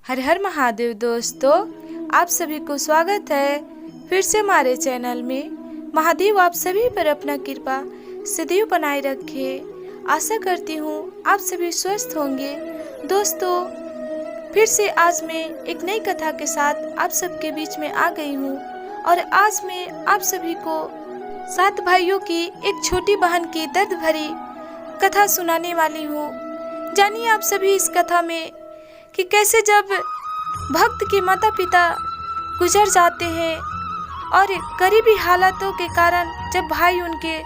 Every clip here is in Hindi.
हर हर महादेव दोस्तों, आप सभी को स्वागत है फिर से हमारे चैनल में। महादेव आप सभी पर अपना कृपा सदैव बनाए रखे। आशा करती हूँ आप सभी स्वस्थ होंगे। दोस्तों, फिर से आज मैं एक नई कथा के साथ आप सबके बीच में आ गई हूँ और आज मैं आप सभी को 7 भाइयों की एक छोटी बहन की दर्द भरी कथा सुनाने वाली हूँ। जानिए आप सभी इस कथा में कि कैसे जब भक्त के माता पिता गुजर जाते हैं और गरीबी हालातों के कारण जब भाई उनके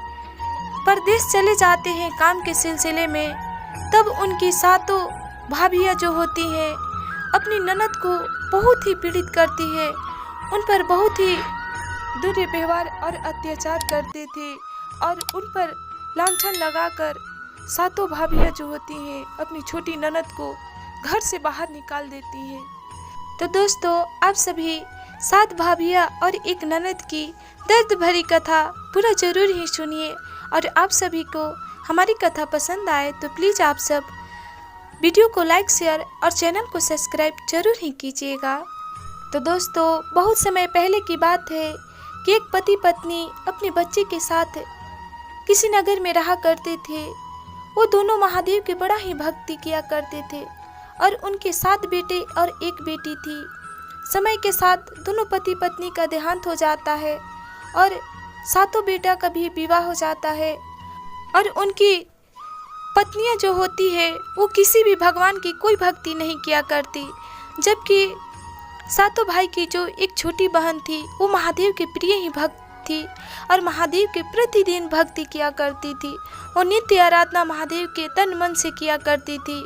परदेश चले जाते हैं काम के सिलसिले में, तब उनकी 7 भाभियाँ जो होती हैं अपनी ननद को बहुत ही पीड़ित करती है, उन पर बहुत ही दुर्व्यवहार और अत्याचार करते थे और उन पर लांछन लगाकर 7 भाभियाँ जो होती हैं अपनी छोटी ननद को घर से बाहर निकाल देती हैं। तो दोस्तों, आप सभी 7 भाभियाँ और एक ननद की दर्द भरी कथा पूरा जरूर ही सुनिए और आप सभी को हमारी कथा पसंद आए तो प्लीज़ आप सब वीडियो को लाइक, शेयर और चैनल को सब्सक्राइब जरूर ही कीजिएगा। तो दोस्तों, बहुत समय पहले की बात है कि एक पति पत्नी अपने बच्चे के साथ किसी नगर में रहा करते थे। वो दोनों महादेव के बड़ा ही भक्ति किया करते थे और उनके 7 बेटे और एक बेटी थी। समय के साथ दोनों पति पत्नी का देहांत हो जाता है और 7 बेटा का भी विवाह हो जाता है और उनकी पत्नियां जो होती है वो किसी भी भगवान की कोई भक्ति नहीं किया करती, जबकि 7 भाई की जो एक छोटी बहन थी वो महादेव के प्रिय ही भक्त थी और महादेव के प्रतिदिन भक्ति किया करती थी। वो नित्य आराधना महादेव के तन मन से किया करती थी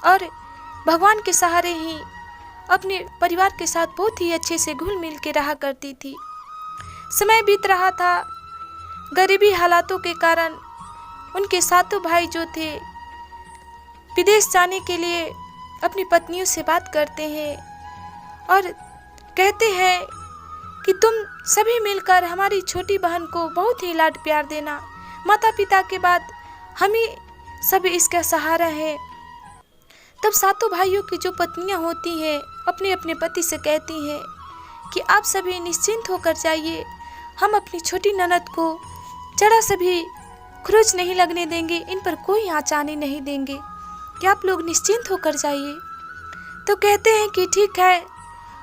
और भगवान के सहारे ही अपने परिवार के साथ बहुत ही अच्छे से घुल मिल के रहा करती थी। समय बीत रहा था, गरीबी हालातों के कारण उनके 7 भाई जो थे विदेश जाने के लिए अपनी पत्नियों से बात करते हैं और कहते हैं कि तुम सभी मिलकर हमारी छोटी बहन को बहुत ही लाड प्यार देना। माता पिता के बाद हम ही सब इसका सहारा है। तब 7 भाइयों की जो पत्नियां होती हैं अपने अपने पति से कहती हैं कि आप सभी निश्चिंत होकर जाइए, हम अपनी छोटी ननद को जरा सा भी खरोच नहीं लगने देंगे, इन पर कोई आँच आने नहीं देंगे, कि आप लोग निश्चिंत होकर जाइए। तो कहते हैं कि ठीक है,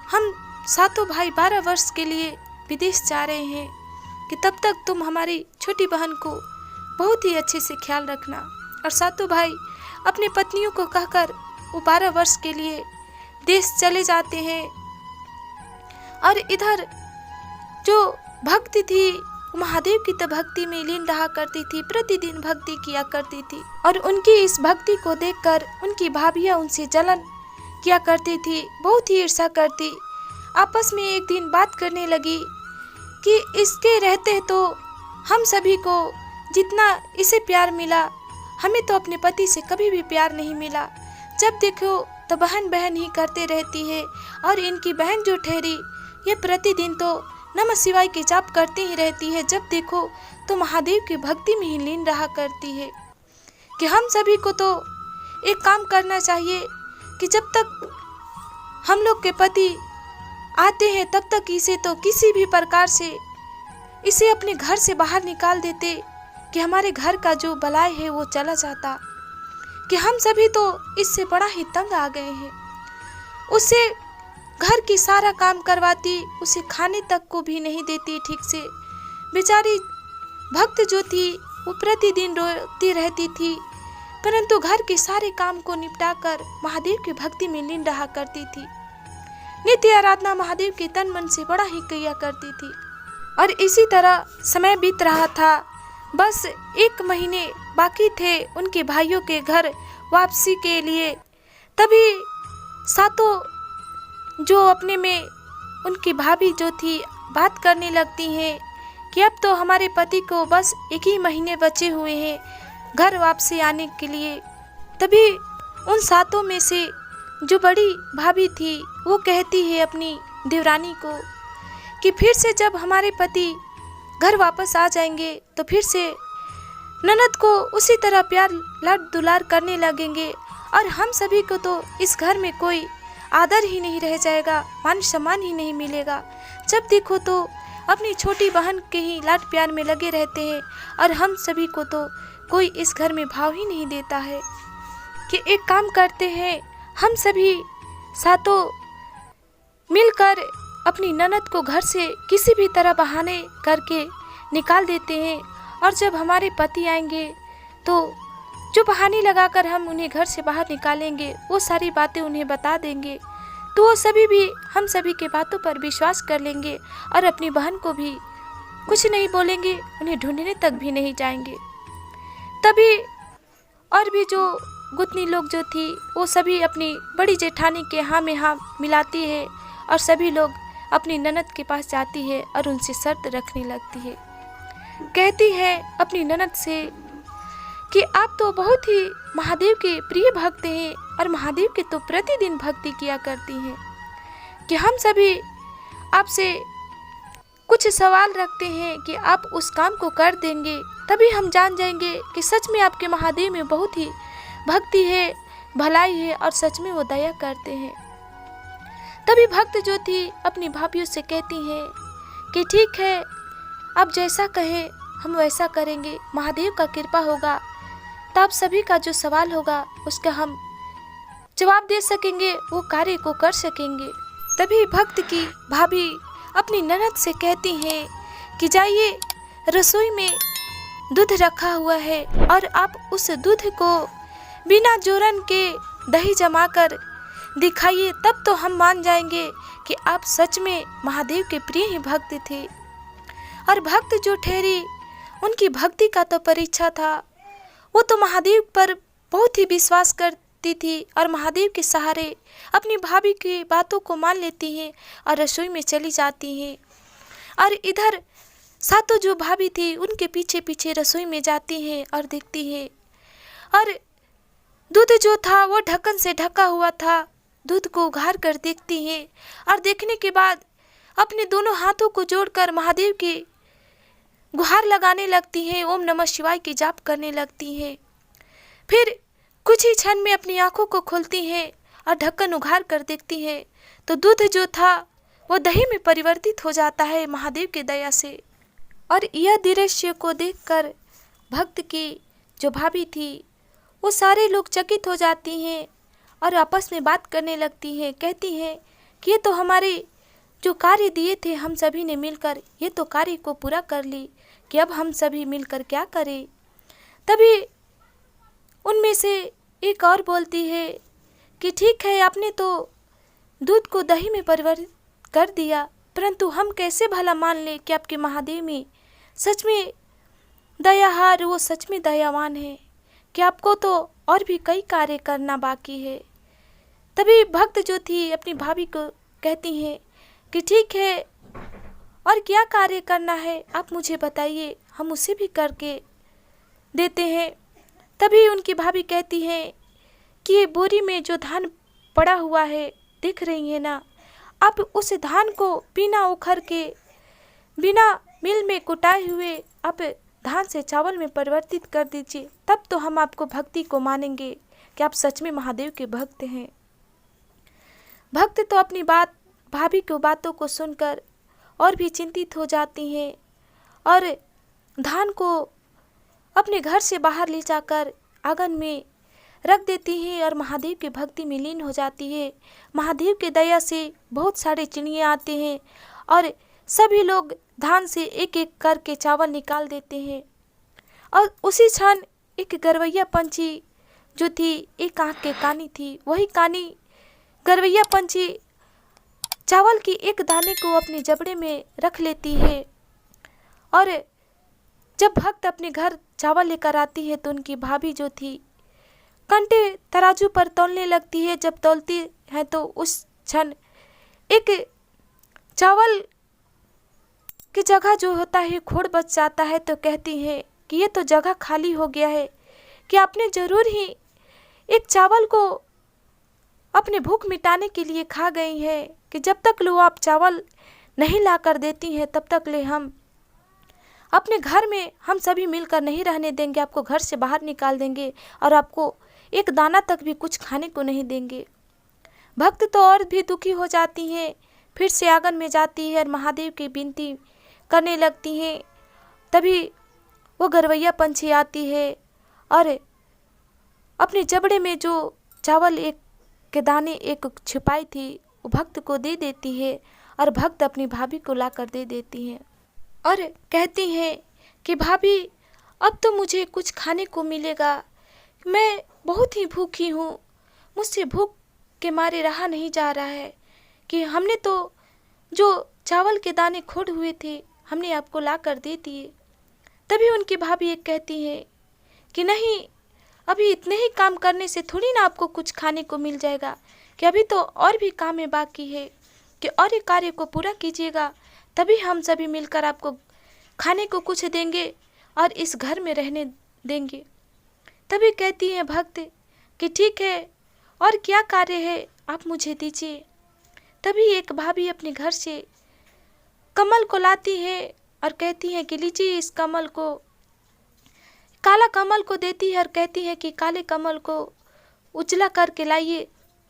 हम 7 भाई 12 वर्ष के लिए विदेश जा रहे हैं कि तब तक तुम हमारी छोटी बहन को बहुत ही अच्छे से ख्याल रखना। और 7 भाई अपनी पत्नियों को कहकर वो 12 वर्ष के लिए देश चले जाते हैं और इधर जो भक्ति थी महादेव की तो भक्ति में लीन रहा करती थी, प्रतिदिन भक्ति किया करती थी और उनकी इस भक्ति को देखकर उनकी भाभियाँ उनसे जलन किया करती थी, बहुत ही ईर्ष्या करती। आपस में एक दिन बात करने लगी कि इसके रहते तो हम सभी को जितना इसे प्यार मिला, हमें तो अपने पति से कभी भी प्यार नहीं मिला। जब देखो तो बहन बहन ही करते रहती है और इनकी बहन जो ठहरी ये प्रतिदिन तो नमः शिवाय के जाप करती ही रहती है, जब देखो तो महादेव की भक्ति में ही लीन रहा करती है। कि हम सभी को तो एक काम करना चाहिए कि जब तक हम लोग के पति आते हैं तब तक इसे तो किसी भी प्रकार से इसे अपने घर से बाहर निकाल देते कि हमारे घर का जो बलाय है वो चला जाता। कि हम सभी तो इससे बड़ा ही तंग आ गए हैं। उसे घर की सारा काम करवाती, उसे खाने तक को भी नहीं देती ठीक से। बेचारी भक्त जो थी वो प्रतिदिन रोती रहती थी, परंतु घर के सारे काम को निपटाकर महादेव की भक्ति में लीन रहा करती थी। नित्य आराधना महादेव के तन मन से बड़ा ही किया करती थी और इसी तरह समय बीत रहा था। बस 1 महीने बाकी थे उनके भाइयों के घर वापसी के लिए। तभी 7 जो अपने में उनकी भाभी जो थी बात करने लगती हैं कि अब तो हमारे पति को बस 1 ही महीने बचे हुए हैं घर वापसी आने के लिए। तभी उन 7 में से जो बड़ी भाभी थी वो कहती है अपनी देवरानी को कि फिर से जब हमारे पति घर वापस आ जाएंगे तो फिर से ननद को उसी तरह प्यार लाड दुलार करने लगेंगे और हम सभी को तो इस घर में कोई आदर ही नहीं रह जाएगा, मान सम्मान ही नहीं मिलेगा। जब देखो तो अपनी छोटी बहन के ही लाड प्यार में लगे रहते हैं और हम सभी को तो कोई इस घर में भाव ही नहीं देता है कि एक काम करते हैं, हम सभी सातों मिलकर अपनी ननद को घर से किसी भी तरह बहाने करके निकाल देते हैं और जब हमारे पति आएंगे तो जो बहाने लगाकर हम उन्हें घर से बाहर निकालेंगे वो सारी बातें उन्हें बता देंगे, तो वो सभी भी हम सभी के बातों पर विश्वास कर लेंगे और अपनी बहन को भी कुछ नहीं बोलेंगे, उन्हें ढूंढने तक भी नहीं जाएंगे। तभी और भी जो गुतनी लोग जो थी वो सभी अपनी बड़ी जेठानी के हाँ में हाँ मिलाती है और सभी लोग अपनी ननद के पास जाती है और उनसे शर्त रखने लगती है। कहती है अपनी ननद से कि आप तो बहुत ही महादेव के प्रिय भक्त हैं और महादेव के तो प्रतिदिन भक्ति किया करती हैं कि हम सभी आपसे कुछ सवाल रखते हैं कि आप उस काम को कर देंगे, तभी हम जान जाएंगे कि सच में आपके महादेव में बहुत ही भक्ति है, भलाई है और सच में वो दया करते हैं। तभी भक्त जो थी अपनी भाभीयों से कहती हैं कि ठीक है, आप जैसा कहें हम वैसा करेंगे, महादेव का कृपा होगा तो आप सभी का जो सवाल होगा उसका हम जवाब दे सकेंगे, वो कार्य को कर सकेंगे। तभी भक्त की भाभी अपनी ननद से कहती हैं कि जाइए रसोई में दूध रखा हुआ है और आप उस दूध को बिना जोरन के दही जमाकर दिखाइए, तब तो हम मान जाएंगे कि आप सच में महादेव के प्रिय ही भक्त थे। और भक्त जो ठहरी उनकी भक्ति का तो परीक्षा था, वो तो महादेव पर बहुत ही विश्वास करती थी और महादेव के सहारे अपनी भाभी की बातों को मान लेती हैं और रसोई में चली जाती हैं। और इधर सातों जो भाभी थी उनके पीछे पीछे रसोई में जाती हैं और देखती हैं और दूध जो था वो ढक्कन से ढका हुआ था। दूध को उघार कर देखती हैं और देखने के बाद अपने दोनों हाथों को जोड़कर महादेव की गुहार लगाने लगती हैं, ओम नमः शिवाय की जाप करने लगती हैं। फिर कुछ ही क्षण में अपनी आंखों को खोलती हैं और ढक्कन उघार कर देखती हैं तो दूध जो था वो दही में परिवर्तित हो जाता है महादेव की दया से। और यह दृश्य को देखकर भक्त की जो भाभी थी वो सारे लोग चकित हो जाती हैं और आपस में बात करने लगती हैं। कहती हैं कि ये तो हमारे जो कार्य दिए थे हम सभी ने मिलकर ये तो कार्य को पूरा कर ली, कि अब हम सभी मिलकर क्या करें। तभी उनमें से एक और बोलती है कि ठीक है, आपने तो दूध को दही में परिवर्तित कर दिया, परंतु हम कैसे भला मान लें कि आपके महादेव में सच में दयाहार, वो सच में दयावान है, कि आपको तो और भी कई कार्य करना बाकी है। तभी भक्त जो थी अपनी भाभी को कहती हैं कि ठीक है, और क्या कार्य करना है आप मुझे बताइए, हम उसे भी करके देते हैं। तभी उनकी भाभी कहती हैं कि ये बोरी में जो धान पड़ा हुआ है दिख रही है ना, आप उस धान को बिना उखड़ के बिना मिल में कुटाए हुए आप धान से चावल में परिवर्तित कर दीजिए, तब तो हम आपको भक्ति को मानेंगे कि आप सच में महादेव के भक्त हैं। भक्त तो अपनी भाभी की बातों को सुनकर और भी चिंतित हो जाती हैं और धान को अपने घर से बाहर ले जाकर आंगन में रख देती हैं और महादेव की भक्ति में लीन हो जाती है। महादेव की दया से बहुत सारे चिड़िया आते हैं और सभी लोग धान से एक एक करके चावल निकाल देते हैं और उसी क्षण एक गरवैया पंछी जो थी, एक आँख के कानी थी, वही कानी गरवैया पंछी चावल की एक दाने को अपने जबड़े में रख लेती है। और जब भक्त अपने घर चावल लेकर आती है तो उनकी भाभी जो थी कंटे तराजू पर तौलने लगती है। जब तौलती है तो उस क्षण एक चावल की जगह जो होता है खोड़ बच जाता है, तो कहती है कि ये तो जगह खाली हो गया है, कि आपने ज़रूर ही एक चावल को अपने भूख मिटाने के लिए खा गई है, कि जब तक लो आप चावल नहीं ला कर देती हैं तब तक ले हम अपने घर में हम सभी मिलकर नहीं रहने देंगे, आपको घर से बाहर निकाल देंगे और आपको एक दाना तक भी कुछ खाने को नहीं देंगे। भक्त तो और भी दुखी हो जाती हैं, फिर से आंगन में जाती है और महादेव की विनती करने लगती हैं। तभी वो गरवैया पंछी आती है और अपने जबड़े में जो चावल एक के दाने एक छिपाई थी वो भक्त को दे देती है और भक्त अपनी भाभी को ला कर दे देती है और कहती हैं कि भाभी अब तो मुझे कुछ खाने को मिलेगा, मैं बहुत ही भूखी हूँ, मुझसे भूख के मारे रहा नहीं जा रहा है कि हमने तो जो चावल के दाने खोड़ हुए थे हमने आपको ला कर दे दिए। तभी उनकी भाभी एक कहती है कि नहीं, अभी इतने ही काम करने से थोड़ी ना आपको कुछ खाने को मिल जाएगा, कि अभी तो और भी काम है बाकी है, कि और एक कार्य को पूरा कीजिएगा तभी हम सभी मिलकर आपको खाने को कुछ देंगे और इस घर में रहने देंगे। तभी कहती है भक्त कि ठीक है, और क्या कार्य है आप मुझे दीजिए। तभी एक भाभी अपने घर से कमल को लाती है और कहती है कि लीजिए इस कमल को, काला कमल को देती है और कहती है कि काले कमल को उजला करके लाइए,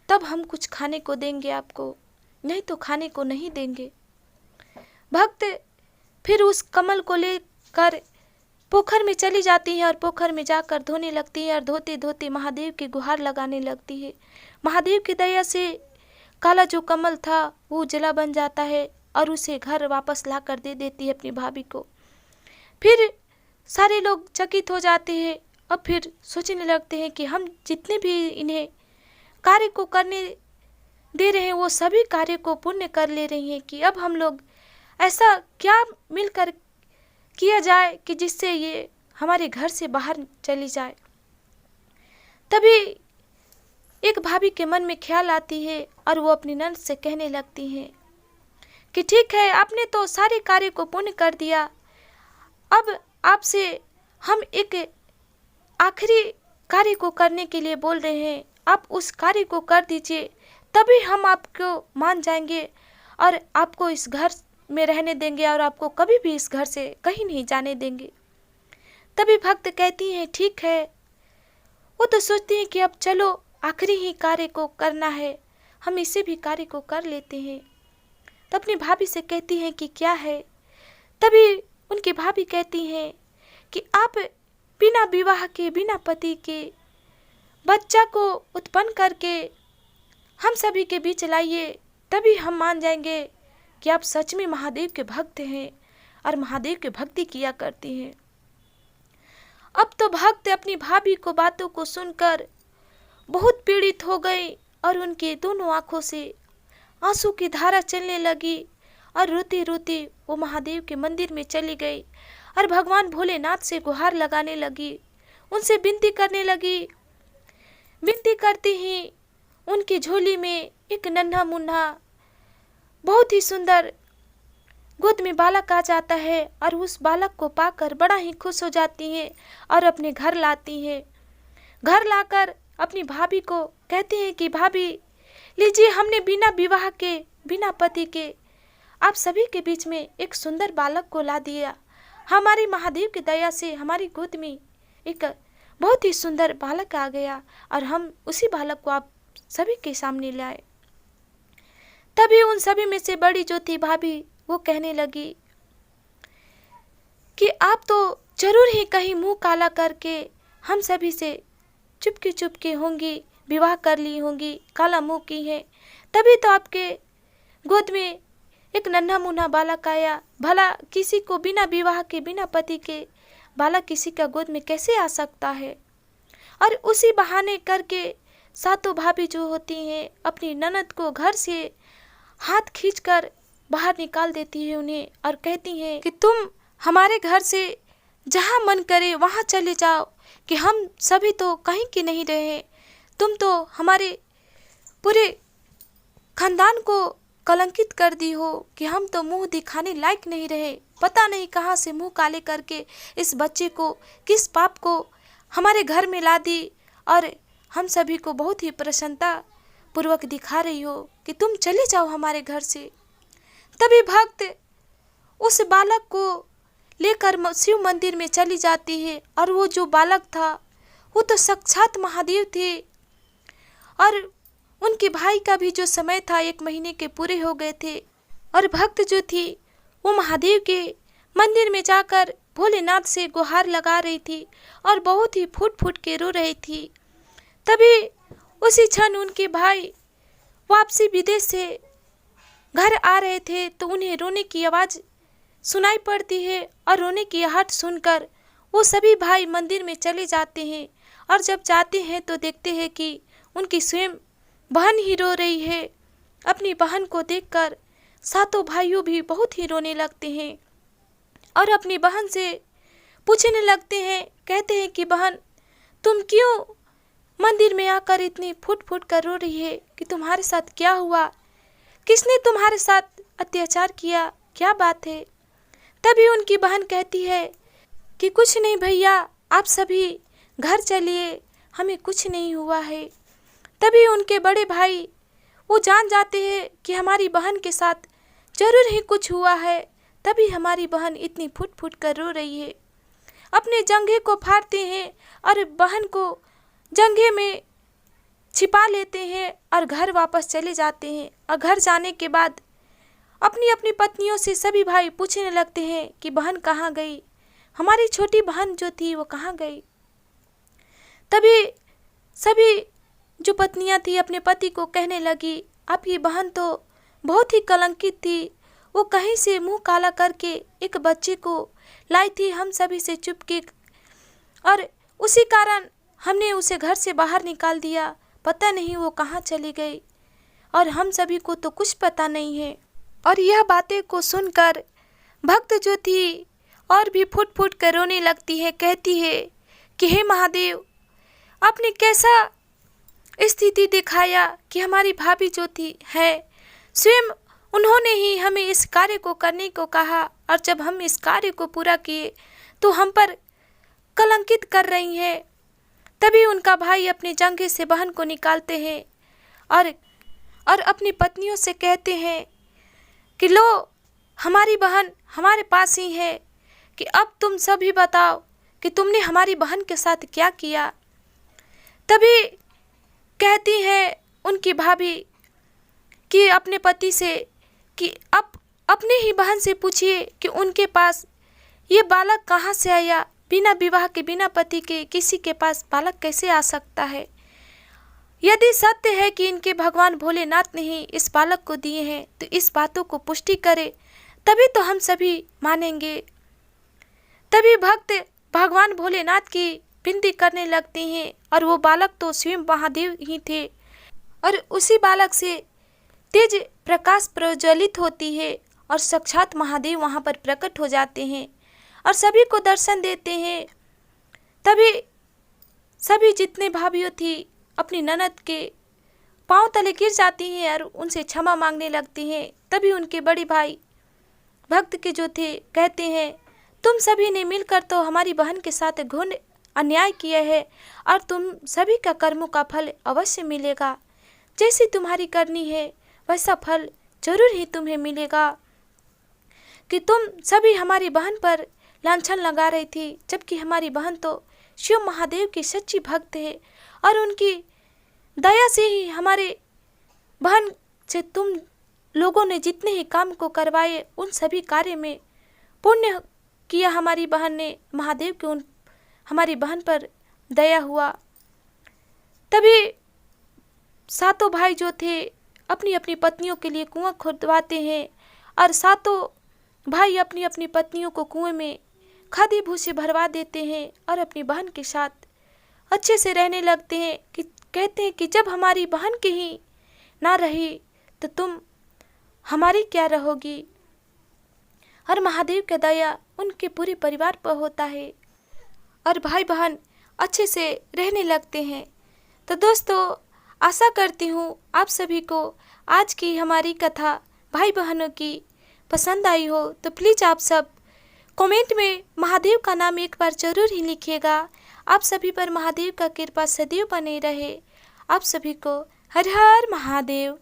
तब हम कुछ खाने को देंगे आपको, नहीं तो खाने को नहीं देंगे। भक्त फिर उस कमल को लेकर पोखर में चली जाती है और पोखर में जाकर धोने लगती है और धोते धोते महादेव की गुहार लगाने लगती है। महादेव की दया से काला जो कमल था वो उजला बन जाता है और उसे घर वापस ला कर दे देती है अपनी भाभी को। फिर सारे लोग चकित हो जाते हैं और फिर सोचने लगते हैं कि हम जितने भी इन्हें कार्य को करने दे रहे हैं वो सभी कार्य को पुण्य कर ले रही हैं, कि अब हम लोग ऐसा क्या मिलकर किया जाए कि जिससे ये हमारे घर से बाहर चली जाए। तभी एक भाभी के मन में ख्याल आती है और वो अपनी नंद से कहने लगती हैं कि ठीक है, आपने तो सारे कार्य को पुण्य कर दिया, अब आपसे हम एक आखिरी कार्य को करने के लिए बोल रहे हैं, आप उस कार्य को कर दीजिए तभी हम आपको मान जाएंगे और आपको इस घर में रहने देंगे और आपको कभी भी इस घर से कहीं नहीं जाने देंगे। तभी भक्त कहती हैं ठीक है। वो तो सोचती हैं कि अब चलो आखिरी ही कार्य को करना है, हम इसे भी कार्य को कर लेते हैं। तो अपनी भाभी से कहती हैं कि क्या है। तभी उनकी भाभी कहती हैं कि आप बिना विवाह के, बिना पति के बच्चा को उत्पन्न करके हम सभी के बीच लाइए, तभी हम मान जाएंगे कि आप सच में महादेव के भक्त हैं और महादेव की भक्ति किया करती हैं। अब तो भक्त अपनी भाभी को बातों को सुनकर बहुत पीड़ित हो गए और उनके दोनों आंखों से आंसू की धारा चलने लगी और रोती रोती वो महादेव के मंदिर में चली गई और भगवान भोलेनाथ से गुहार लगाने लगी, उनसे विनती करने लगी। विनती करती ही उनकी झोली में एक नन्हा मुन्ना बहुत ही सुंदर गोद में बालक आ जाता है और उस बालक को पाकर बड़ा ही खुश हो जाती हैं और अपने घर लाती हैं। घर लाकर अपनी भाभी को कहती हैं कि भाभी लीजिए, हमने बिना विवाह के, बिना पति के आप सभी के बीच में एक सुंदर बालक को ला दिया। हमारी महादेव की दया से हमारी गोद में एक बहुत ही सुंदर बालक आ गया और हम उसी बालक को आप सभी के सामने लाए। तभी उन सभी में से बड़ी जो थी भाभी वो कहने लगी कि आप तो जरूर ही कहीं मुंह काला करके हम सभी से चुपके चुपके होंगी, विवाह कर ली होंगी, काला मुंह की है, तभी तो आपके गोद में एक नन्हा मुन्ना बालक आया। भला किसी को बिना विवाह के, बिना पति के बालक किसी का गोद में कैसे आ सकता है। और उसी बहाने करके सातों भाभी जो होती हैं अपनी ननद को घर से हाथ खींचकर बाहर निकाल देती है उन्हें और कहती हैं कि तुम हमारे घर से जहाँ मन करे वहाँ चले जाओ, कि हम सभी तो कहीं के नहीं रहे, तुम तो हमारे पूरे खानदान को कलंकित कर दी हो कि हम तो मुंह दिखाने लायक नहीं रहे। पता नहीं कहाँ से मुंह काले करके इस बच्चे को, किस पाप को हमारे घर में ला दी और हम सभी को बहुत ही प्रसन्नता पूर्वक दिखा रही हो कि तुम चले जाओ हमारे घर से। तभी भक्त उस बालक को लेकर शिव मंदिर में चली जाती है और वो जो बालक था वो तो साक्षात महादेव थे और उनके भाई का भी जो समय था 1 महीने के पूरे हो गए थे और भक्त जो थी वो महादेव के मंदिर में जाकर भोलेनाथ से गुहार लगा रही थी और बहुत ही फूट फूट के रो रही थी। तभी उसी क्षण उनके भाई वापसी विदेश से घर आ रहे थे तो उन्हें रोने की आवाज़ सुनाई पड़ती है और रोने की आहट सुनकर वो सभी भाई मंदिर में चले जाते हैं। और जब जाते हैं तो देखते हैं कि उनकी स्वयं बहन ही रो रही है। अपनी बहन को देखकर सातों भाइयों भी बहुत ही रोने लगते हैं और अपनी बहन से पूछने लगते हैं, कहते हैं कि बहन तुम क्यों मंदिर में आकर इतनी फुट फुट कर रो रही है, कि तुम्हारे साथ क्या हुआ, किसने तुम्हारे साथ अत्याचार किया, क्या बात है। तभी उनकी बहन कहती है कि कुछ नहीं भैया, आप सभी घर चलिए, हमें कुछ नहीं हुआ है। तभी उनके बड़े भाई वो जान जाते हैं कि हमारी बहन के साथ जरूर ही कुछ हुआ है, तभी हमारी बहन इतनी फुट फुट कर रो रही है। अपने जंघे को फाड़ते हैं और बहन को जंघे में छिपा लेते हैं और घर वापस चले जाते हैं। और घर जाने के बाद अपनी अपनी पत्नियों से सभी भाई पूछने लगते हैं कि बहन कहाँ गई, हमारी छोटी बहन जो थी वो कहाँ गई। तभी सभी जो पत्नियां थी अपने पति को कहने लगी, आपकी बहन तो बहुत ही कलंकित थी, वो कहीं से मुंह काला करके एक बच्चे को लाई थी हम सभी से चुपके, और उसी कारण हमने उसे घर से बाहर निकाल दिया, पता नहीं वो कहाँ चली गई और हम सभी को तो कुछ पता नहीं है। और यह बातें को सुनकर भक्त जो थी और भी फुट फुट कर रोने लगती है, कहती है कि हे महादेव, आपने कैसा स्थिति दिखाया कि हमारी भाभी जो थी है स्वयं उन्होंने ही हमें इस कार्य को करने को कहा, और जब हम इस कार्य को पूरा किए तो हम पर कलंकित कर रही हैं। तभी उनका भाई अपने जंघे से बहन को निकालते हैं और अपनी पत्नियों से कहते हैं कि लो, हमारी बहन हमारे पास ही है, कि अब तुम सभी बताओ कि तुमने हमारी बहन के साथ क्या किया। तभी कहती है उनकी भाभी कि अपने पति से कि अब अपने ही बहन से पूछिए कि उनके पास ये बालक कहाँ से आया, बिना विवाह के बिना पति के किसी के पास बालक कैसे आ सकता है। यदि सत्य है कि इनके भगवान भोलेनाथ ने ही इस बालक को दिए हैं तो इस बातों को पुष्टि करे, तभी तो हम सभी मानेंगे। तभी भक्त भगवान भोलेनाथ की विनती करने लगते हैं और वो बालक तो स्वयं महादेव ही थे और उसी बालक से तेज प्रकाश प्रज्वलित होती है और साक्षात महादेव वहाँ पर प्रकट हो जाते हैं और सभी को दर्शन देते हैं। तभी सभी जितने भाभियों थी अपनी ननद के पांव तले गिर जाती हैं और उनसे क्षमा मांगने लगती हैं। तभी उनके बड़े भाई भक्त के जो थे कहते हैं, तुम सभी ने मिलकर तो हमारी बहन के साथ घोर अन्याय किया है और तुम सभी का कर्मों का फल अवश्य मिलेगा। जैसी तुम्हारी करनी है वैसा फल जरूर ही तुम्हें मिलेगा। कि तुम सभी हमारी बहन पर लांछन लगा रही थी, जबकि हमारी बहन तो शिव महादेव की सच्ची भक्त है और उनकी दया से ही हमारे बहन से तुम लोगों ने जितने ही काम को करवाए उन सभी कार्य में पुण्य किया। हमारी बहन ने महादेव के उन हमारी बहन पर दया हुआ। तभी सातों भाई जो थे अपनी अपनी पत्नियों के लिए कुआं खुदवाते हैं और सातों भाई अपनी अपनी पत्नियों को कुएं में खादी भूसी भरवा देते हैं और अपनी बहन के साथ अच्छे से रहने लगते हैं। कि कहते हैं कि जब हमारी बहन की ही ना रही तो तुम हमारी क्या रहोगी। और महादेव का दया उनके पूरे परिवार पर होता है और भाई बहन अच्छे से रहने लगते हैं। तो दोस्तों, आशा करती हूँ आप सभी को आज की हमारी कथा भाई बहनों की पसंद आई हो। तो प्लीज़ आप सब कमेंट में महादेव का नाम एक बार जरूर ही लिखिएगा। आप सभी पर महादेव का कृपा सदैव बने रहे। आप सभी को हर हर महादेव।